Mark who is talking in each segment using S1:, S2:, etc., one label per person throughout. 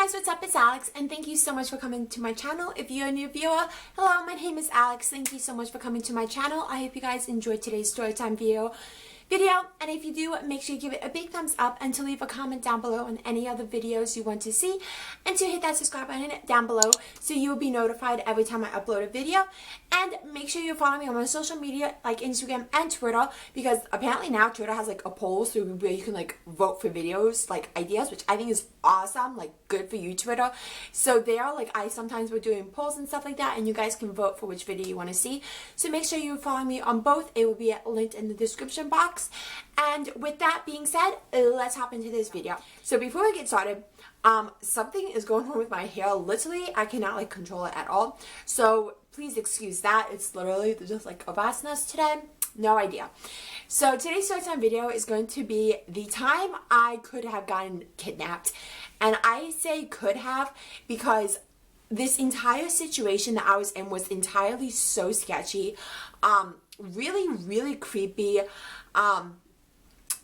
S1: guys, what's up? It's Alex, and thank you so much for coming to my channel. If you're a new viewer, hello, my name is Alex. Thank you so much for coming to my channel. I hope you guys enjoyed today's storytime video, and if you do, make sure you give it a big thumbs up and to leave a comment down below on any other videos you want to see, and to hit that subscribe button down below so you will be notified every time I upload a video. And make sure you follow me on my social media like Instagram and Twitter, because apparently now Twitter has like a poll so where you can like vote for videos like ideas, which I think is awesome. Like, good for you, Twitter. So there, like, I sometimes we're doing polls and stuff like that, and you guys can vote for which video you want to see. So make sure you follow me on both. It will be linked in the description box. And with that being said, let's hop into this video. So before we get started, something is going on with my hair. Literally, I cannot like control it at all. So please excuse that. It's literally just like a vast mess today. No idea. So today's storytime video is going to be the time I could have gotten kidnapped. And I say could have because this entire situation that I was in was entirely so sketchy. Really, really creepy.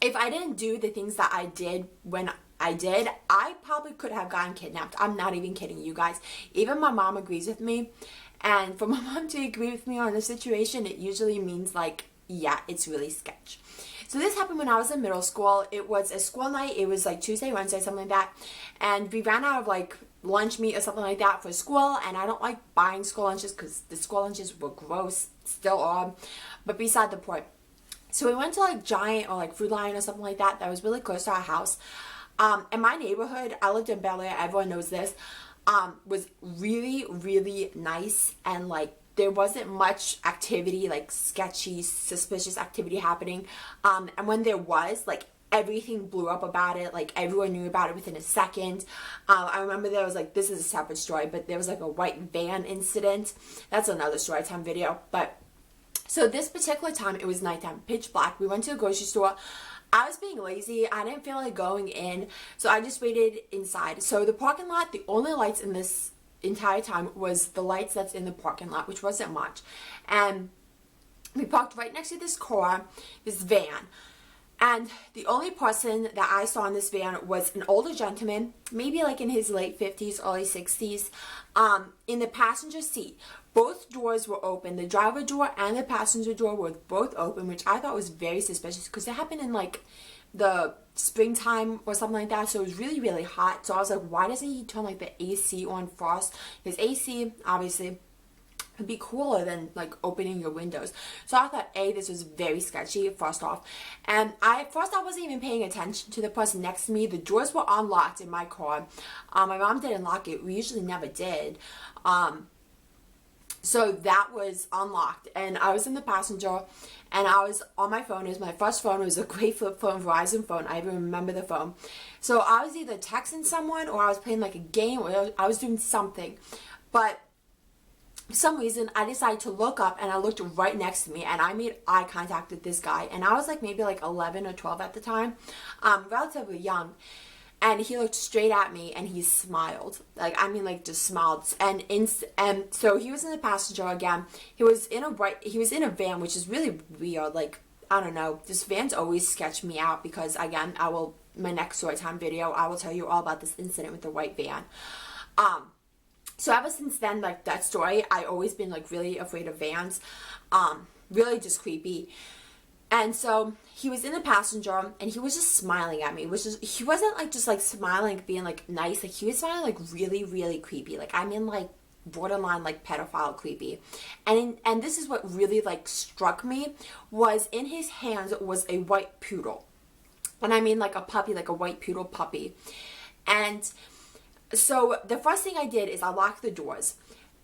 S1: If I didn't do the things that I did when I did, I probably could have gotten kidnapped. I'm not even kidding you guys. Even my mom agrees with me. And for my mom to agree with me on the situation, it usually means like, yeah, it's really sketch. So this happened when I was in middle school. It was a school night. It was like Tuesday, Wednesday, something like that. And we ran out of like lunch meat or something like that for school. And I don't like buying school lunches because the school lunches were gross, still are. But beside the point. So we went to like Giant or like Food Lion or something like that. That was really close to our house. And my neighborhood, I lived in Bel Air, everyone knows this, was really, really nice, and like there wasn't much activity, like sketchy, suspicious activity happening. And when there was, like, everything blew up about it. Like, everyone knew about it within a second. I remember there was like, this is a separate story, but there was like a white van incident. That's another story time video. But so this particular time, it was nighttime, pitch black. We went to a grocery store. I was being lazy. I didn't feel like going in, so I just waited inside. So the parking lot, the only lights in this entire time was the lights that's in the parking lot, which wasn't much. And we parked right next to this car, this van. And the only person that I saw in this van was an older gentleman, maybe like in his late 50s, early 60s, in the passenger seat. Both doors were open. The driver door and the passenger door were both open, which I thought was very suspicious because it happened in like the springtime or something like that. So it was really, really hot. So I was like, why doesn't he turn like the AC on first? His AC, obviously, would be cooler than like opening your windows. So I thought, this was very sketchy, first off. And at first I wasn't even paying attention to the person next to me. The doors were unlocked in my car. My mom didn't lock it. We usually never did. So that was unlocked, and I was in the passenger, and I was on my phone. It was my first phone. It was a great flip phone, Verizon phone. I even remember the phone. So I was either texting someone, or I was playing like a game, or I was doing something. But for some reason, I decided to look up, and I looked right next to me, and I made eye contact with this guy. And I was like maybe like 11 or 12 at the time, relatively young. And he looked straight at me and he smiled. Like, I mean, like, just smiled. And so he was in the passenger again. He was in a van, which is really weird. Like, I don't know. This van's always sketched me out because, again, my next story time video, I will tell you all about this incident with the white van. So ever since then, like, that story, I always been like really afraid of vans. Really just creepy. And so he was in the passenger and he was just smiling at me, he wasn't like just like smiling, being like nice. Like, he was smiling like really, really creepy. Like, I mean, like borderline like pedophile creepy. And this is what really like struck me, was in his hands was a white poodle. And I mean like a puppy, like a white poodle puppy. And so the first thing I did is I locked the doors.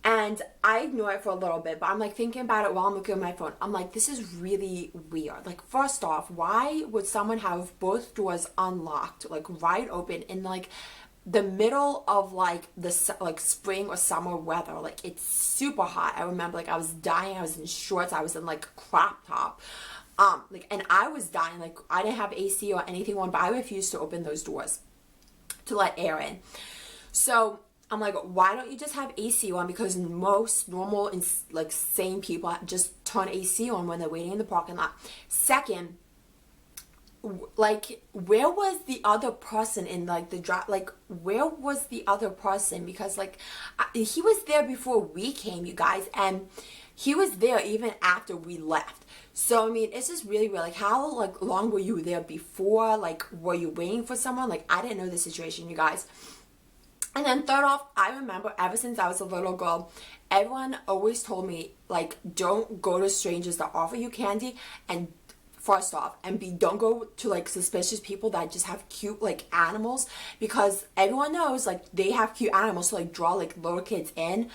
S1: And I ignored it for a little bit, but I'm like thinking about it while I'm looking at my phone. I'm like, this is really weird. Like, first off, why would someone have both doors unlocked, like right open in like the middle of like the like spring or summer weather? Like, it's super hot. I remember like I was dying. I was in shorts. I was in like a crop top. Like, and I was dying. Like, I didn't have AC or anything on, but I refused to open those doors to let air in. So I'm like, why don't you just have AC on? Because most normal and like sane people just turn AC on when they're waiting in the parking lot. Second, like, where was the other person in like the drop? Like, where was the other person? Because like he was there before we came, you guys, and he was there even after we left. So I mean, it's just really weird. Like, how like long were you there before? Like, were you waiting for someone? Like, I didn't know the situation, you guys. And then third off, I remember ever since I was a little girl, everyone always told me, like, don't go to strangers that offer you candy, and first off, and B, don't go to like suspicious people that just have cute like animals, because everyone knows like they have cute animals to like draw like little kids in.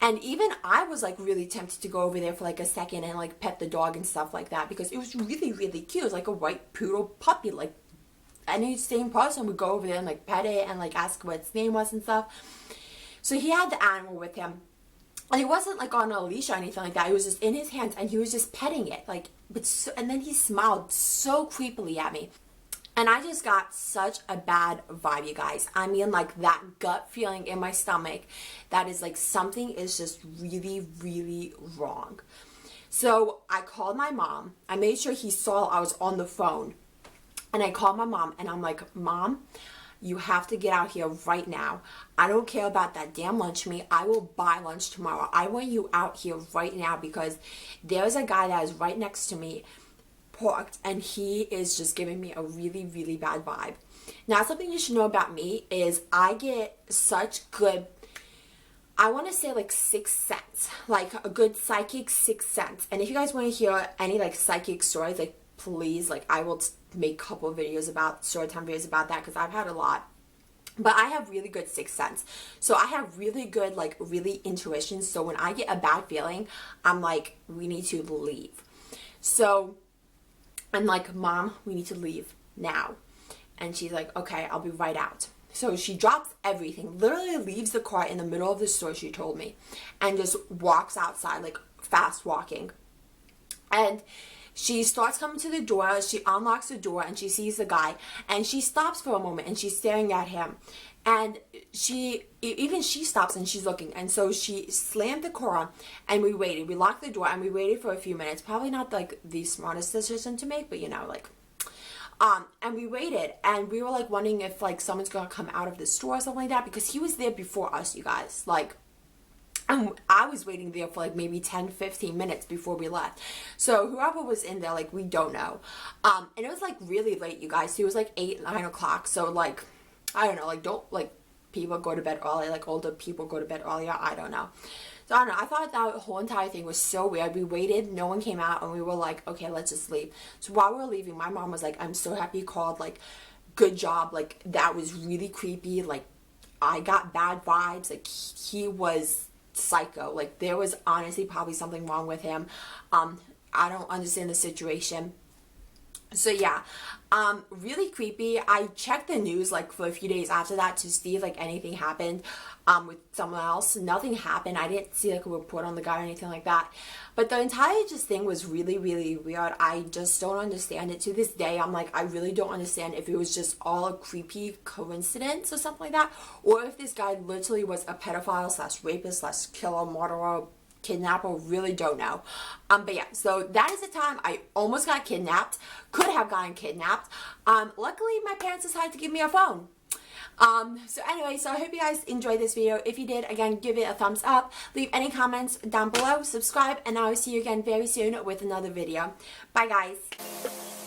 S1: And even I was like really tempted to go over there for like a second and like pet the dog and stuff like that, because it was really, really cute. It was like a white poodle puppy. Like, any sane person would go over there and like pet it and like ask what its name was and stuff. So he had the animal with him, and he wasn't like on a leash or anything like that. It was just in his hands, and he was just petting it, like, but so, and then he smiled so creepily at me, and I just got such a bad vibe, you guys. I mean, like, that gut feeling in my stomach that is like something is just really, really wrong. So I called my mom. I made sure he saw I was on the phone. And I called my mom, and I'm like, Mom, you have to get out here right now. I don't care about that damn lunch meat. I will buy lunch tomorrow. I want you out here right now, because there's a guy that is right next to me, parked, and he is just giving me a really, really bad vibe. Now, something you should know about me is I get such good, I want to say like sixth sense, like a good psychic sixth sense. And if you guys want to hear any like psychic stories, like, please, like, I will make a couple of videos about storytime videos about that, because I've had a lot. But I have really good sixth sense. So I have really good, like, really intuition. So when I get a bad feeling, I'm like, we need to leave. So I'm like, Mom, we need to leave now. And she's like, okay, I'll be right out. So she drops everything, literally leaves the car in the middle of the store, she told me, and just walks outside, like, fast walking. And she starts coming to the door, she unlocks the door, and she sees the guy, and she stops for a moment, and she's staring at him, and she stops, and she's looking, and so she slammed the car on, and we waited. We locked the door, and we waited for a few minutes. Probably not like the smartest decision to make, but you know, like, and we waited, and we were like wondering if like someone's gonna come out of the store or something like that, because he was there before us, you guys, like. And I was waiting there for like maybe 10-15 minutes before we left. So whoever was in there, like, we don't know. And it was like really late, you guys. So it was like 8-9 o'clock. So like, I don't know, like, don't like people go to bed early, like older people go to bed earlier. I don't know. So I don't know. I thought that whole entire thing was so weird. We waited, no one came out, and we were like, okay, let's just leave. So while we were leaving, my mom was like, I'm so happy you called. Like, good job. Like, that was really creepy. Like, I got bad vibes. Like, he was psycho. Like, there was honestly probably something wrong with him. I don't understand the situation. So yeah, really creepy. I checked the news like for a few days after that to see if like anything happened with someone else. Nothing happened. I didn't see like a report on the guy or anything like that. But the entire just thing was really, really weird. I just don't understand it to this day. I'm like, I really don't understand if it was just all a creepy coincidence or something like that, or if this guy literally was a pedophile slash rapist slash killer, murderer, kidnapper. Really don't know. But yeah, so that is the time I almost got kidnapped. Could have gotten kidnapped. Luckily my parents decided to give me a phone. So anyway, so I hope you guys enjoyed this video. If you did, again, give it a thumbs up, leave any comments down below, subscribe, and I will see you again very soon with another video. Bye guys.